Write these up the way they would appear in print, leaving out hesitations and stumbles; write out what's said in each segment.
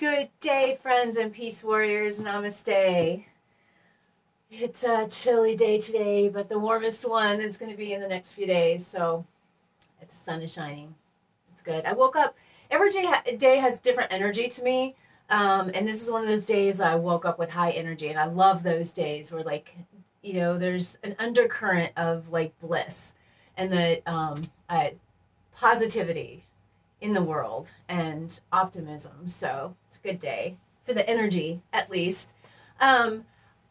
Good day, friends and peace warriors. Namaste. It's a chilly day today, but the warmest one is going to be in the next few days. So the sun is shining. It's good. I woke up. Every day has different energy to me. And this is one of those days I woke up with high energy. And I love those days where, like, there's an undercurrent of, like, bliss and the positivity in the world and optimism. So it's a good day for the energy, at least. Also,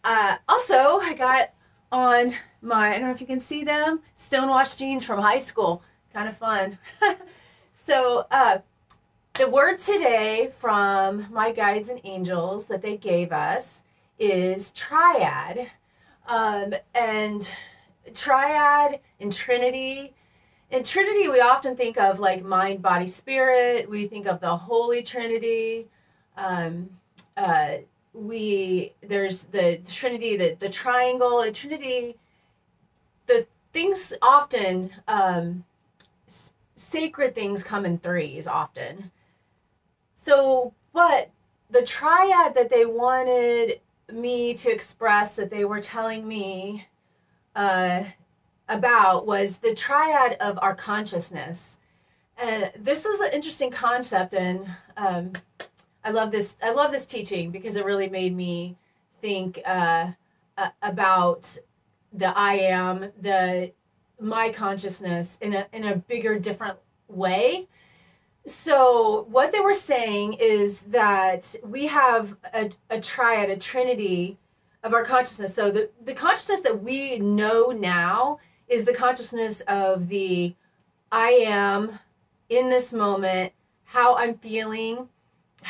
I got on my, I don't know if you can see them, stonewashed jeans from high school. Kind of fun. So the word today from my guides and angels that they gave us is triad. And triad and trinity. In Trinity, we often think of like mind, body, spirit. We think of the Holy Trinity. There's the Trinity, the triangle. In Trinity, the things often, sacred things come in threes often. So, but the triad that they wanted me to express, that they were telling me, about was the triad of our consciousness. And this is an interesting concept, and I love this teaching because it really made me think about the I am, my consciousness in a bigger, different way. So what they were saying is that we have a triad, a trinity of our consciousness. So the consciousness that we know now is the consciousness of the I am in this moment, how I'm feeling,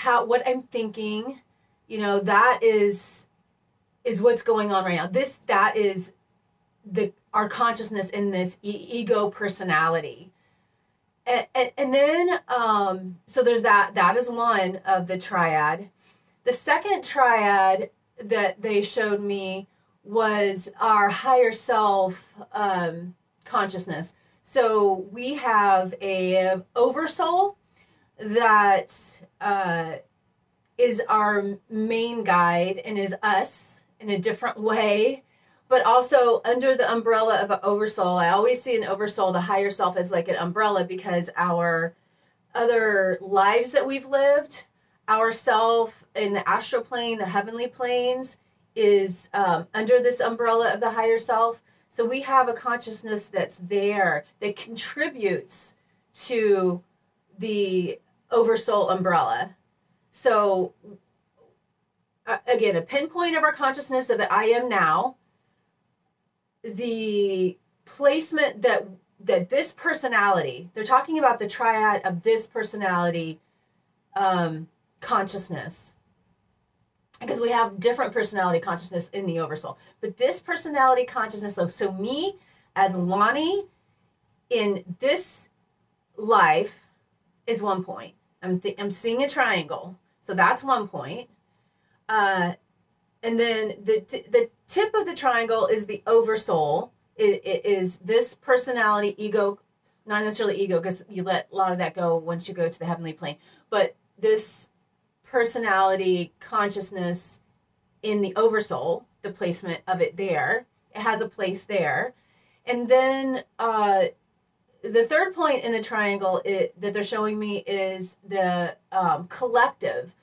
what I'm thinking. That is what's going on right now. That is our consciousness in this ego personality. And then so there's that is one of the triad. The second triad that they showed me was our higher self consciousness. So we have a oversoul that is our main guide and is us in a different way, but also under the umbrella of an oversoul. I always see an oversoul, the higher self, as like an umbrella because our other lives that we've lived, our self in the astral plane, the heavenly planes, is under this umbrella of the higher self. So we have a consciousness that's there that contributes to the oversoul umbrella. So again, a pinpoint of our consciousness of the I am now, the placement that this personality, they're talking about the triad of this personality consciousness, because we have different personality consciousness in the oversoul. But this personality consciousness, though, so me as Loni in this life is one point. I'm seeing a triangle. So that's one point. And then the tip of the triangle is the oversoul. It is this personality, ego, not necessarily ego, because you let a lot of that go once you go to the heavenly plane. But this personality consciousness in the oversoul, the placement of it there, it has a place there. And then the third point in the triangle that they're showing me is the collective.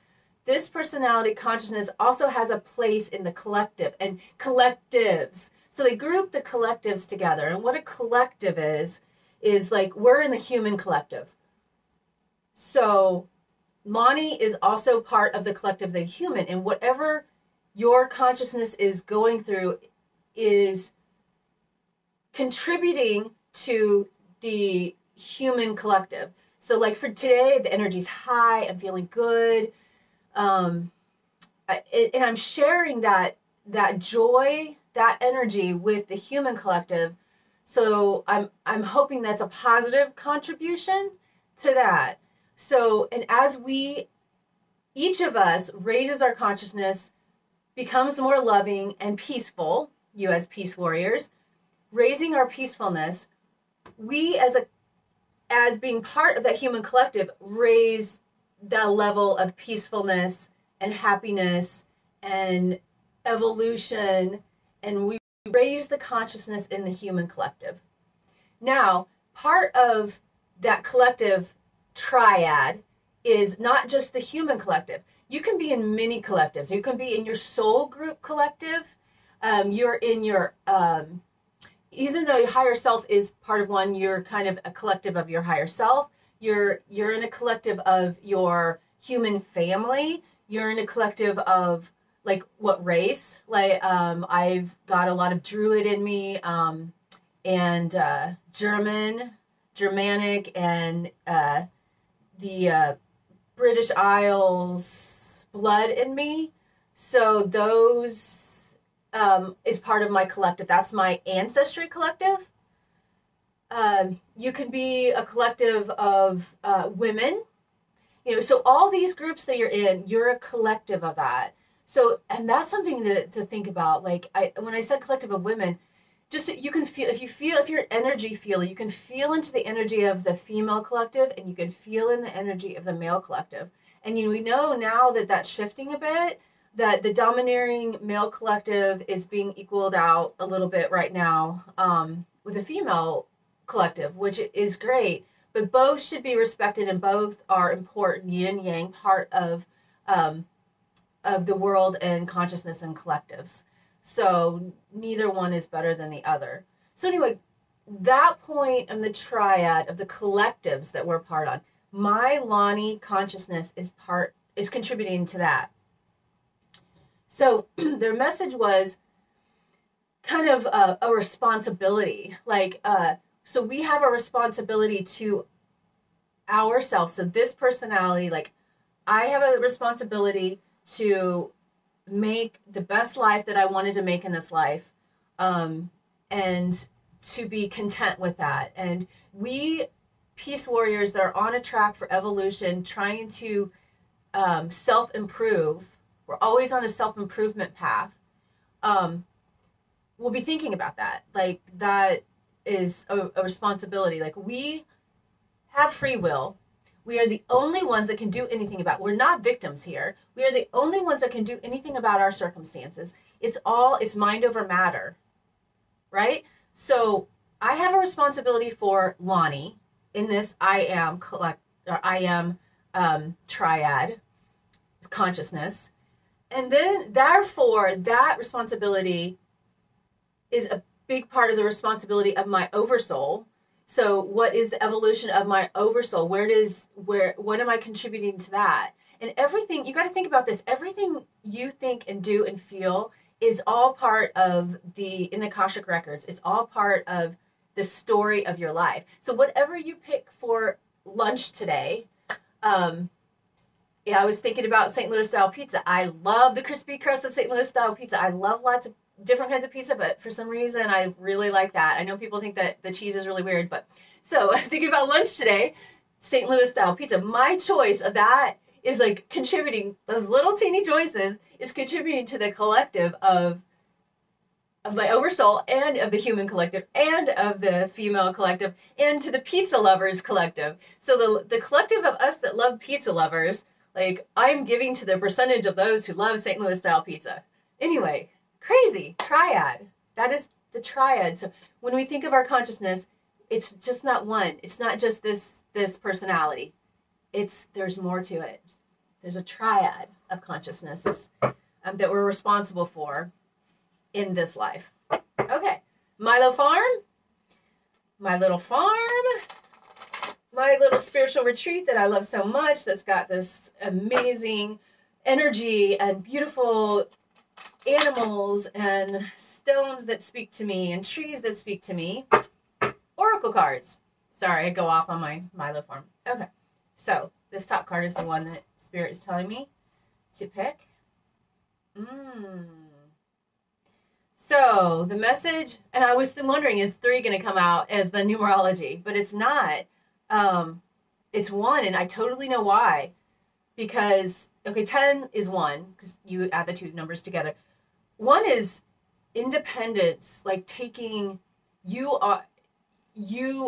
This personality consciousness also has a place in the collective and collectives. So they group the collectives together. And what a collective is like we're in the human collective. So Loni is also part of the collective, the human, and whatever your consciousness is going through is contributing to the human collective. So like for today, the energy's high, I'm feeling good. And I'm sharing that joy, that energy with the human collective. So I'm hoping that's a positive contribution to that. So, and as each of us raises our consciousness, becomes more loving and peaceful, you as peace warriors, raising our peacefulness, we as being part of that human collective raise that level of peacefulness and happiness and evolution, and we raise the consciousness in the human collective. Now, part of that collective triad is not just the human collective. You can be in many collectives. You can be in your soul group collective. You're in your, even though your higher self is part of one, you're kind of a collective of your higher self. You're in a collective of your human family. You're in a collective of like what race? Like I've got a lot of Druid in me, and Germanic, and the British Isles blood in me. So those is part of my collective. That's my ancestry collective. You can be a collective of women. You know, so all these groups that you're in, you're a collective of that. So, and that's something to think about. Like when I said collective of women, just you can feel, if you're an energy feeler, you can feel into the energy of the female collective, and you can feel in the energy of the male collective. And we know now that that's shifting a bit, that the domineering male collective is being equaled out a little bit right now with the female collective, which is great. But both should be respected, and both are important yin yang part of the world and consciousness and collectives. So neither one is better than the other. So anyway, that point in the triad of the collectives that we're part on, my Loni consciousness is contributing to that. So their message was kind of a responsibility, like so we have a responsibility to ourselves. So this personality, like I have a responsibility to make the best life that I wanted to make in this life, and to be content with that. And we peace warriors that are on a track for evolution, trying to self-improve, we're always on a self-improvement path, we'll be thinking about that. Like that is a responsibility. Like we have free will. We are the only ones that can do anything about it. We're not victims here. We are the only ones that can do anything about our circumstances. It's mind over matter, right? So I have a responsibility for Loni in this I am triad consciousness. And then therefore that responsibility is a big part of the responsibility of my oversoul. So what is the evolution of my oversoul? What am I contributing to that? And everything, you got to think about this. Everything you think and do and feel is all part of in the Akashic records. It's all part of the story of your life. So whatever you pick for lunch today, I was thinking about St. Louis style pizza. I love the crispy crust of St. Louis style pizza. I love lots of different kinds of pizza, but for some reason I really like that. I know people think that the cheese is really weird, but so thinking about lunch today, St. Louis style pizza, my choice of that is like contributing, those little teeny choices is contributing to the collective of my oversoul and of the human collective and of the female collective and to the pizza lovers collective. So the collective of us that love pizza lovers, like I'm giving to the percentage of those who love St. Louis style pizza. Anyway, crazy triad. That is the triad. So when we think of our consciousness, it's just not one. It's not just this personality. There's more to it. There's a triad of consciousnesses that we're responsible for in this life. Okay, Milo Farm, my little farm, my little spiritual retreat that I love so much, that's got this amazing energy and beautiful animals and stones that speak to me and trees that speak to me. Oracle cards. Sorry, I go off on my Milo Farm. Okay, so this top card is the one that Spirit is telling me to pick. So the message, and I was wondering, is 3 going to come out as the numerology? But it's not. It's 1, and I totally know why. Because, okay, 10 is 1, because you add the 2 numbers together. 1 is independence, like taking you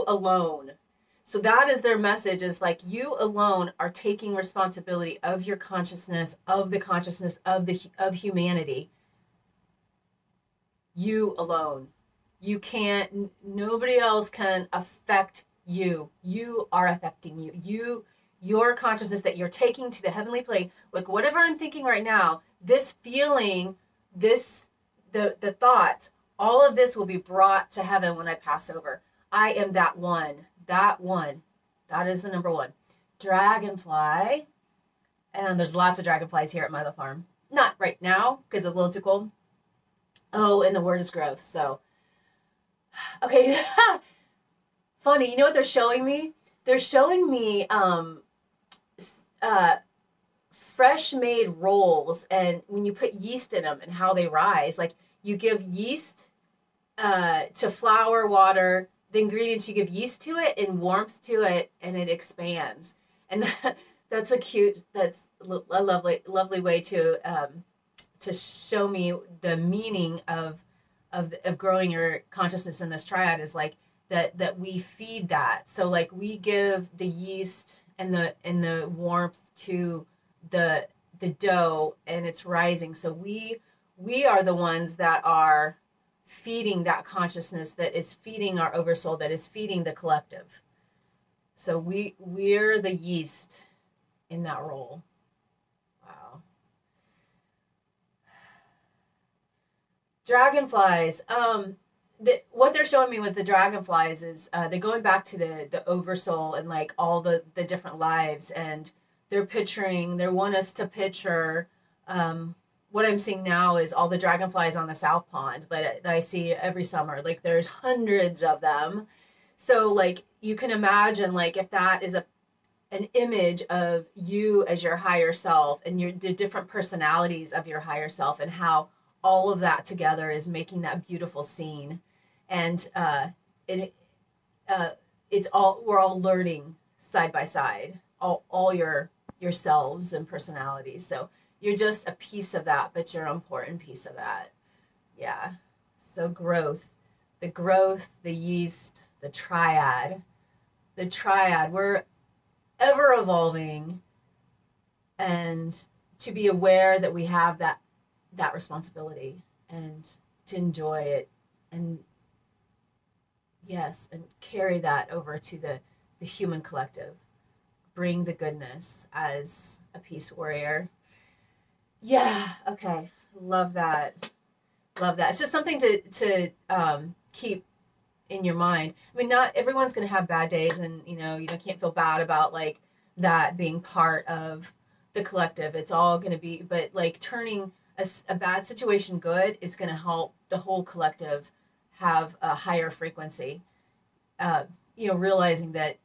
alone. So that is their message, is like, you alone are taking responsibility of your consciousness, of the consciousness of humanity. You alone. You can't, nobody else can affect you. You are affecting you. Your consciousness that you're taking to the heavenly plane, like whatever I'm thinking right now, this feeling, the thought, all of this will be brought to heaven when I pass over. I am that one. That one. That is the number one. Dragonfly. And there's lots of dragonflies here at Milo Farm. Not right now, because it's a little too cold. Oh, and the word is growth. So, okay. Funny. You know what they're showing me? They're showing me fresh made rolls, and when you put yeast in them and how they rise. Like, you give yeast to flour, water, the ingredients, you give yeast to it and warmth to it, and it expands. And that's a lovely way to show me the meaning of growing your consciousness in this triad, is like that we feed that. So like, we give the yeast and the warmth to the dough, and it's rising. So we are the ones that are feeding that consciousness, that is feeding our oversoul, that is feeding the collective. So we're the yeast in that role. Wow. Dragonflies. What they're showing me with the dragonflies is they're going back to the oversoul and like all the different lives, and they want us to picture, what I'm seeing now is all the dragonflies on the South Pond that I see every summer. Like, there's hundreds of them. So like, you can imagine, like, if that is an image of you as your higher self, and the different personalities of your higher self, and how all of that together is making that beautiful scene. And we're all learning side by side, all yourselves and personalities. So you're just a piece of that, but you're an important piece of that. Yeah. So growth, the yeast, the triad, we're ever evolving, and to be aware that we have that responsibility, and to enjoy it, and yes, and carry that over to the human collective. Bring the goodness as a peace warrior. Yeah. Okay. Love that. It's just something to keep in your mind. I mean, not everyone's going to have bad days, and you can't feel bad about like that being part of the collective. It's all going to be, but like, turning a bad situation good is going to help the whole collective have a higher frequency. Realizing that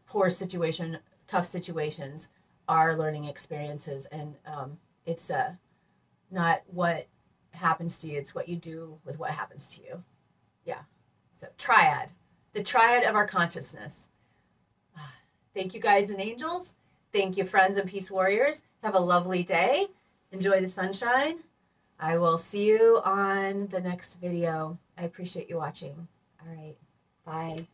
poor situation, tough situations are learning experiences, and it's not what happens to you, it's what you do with what happens to you. Yeah. So triad, the triad of our consciousness. Thank you, guides and angels. Thank you, friends and peace warriors. Have a lovely day. Enjoy the sunshine. I will see you on the next video. I appreciate you watching. All right. Bye.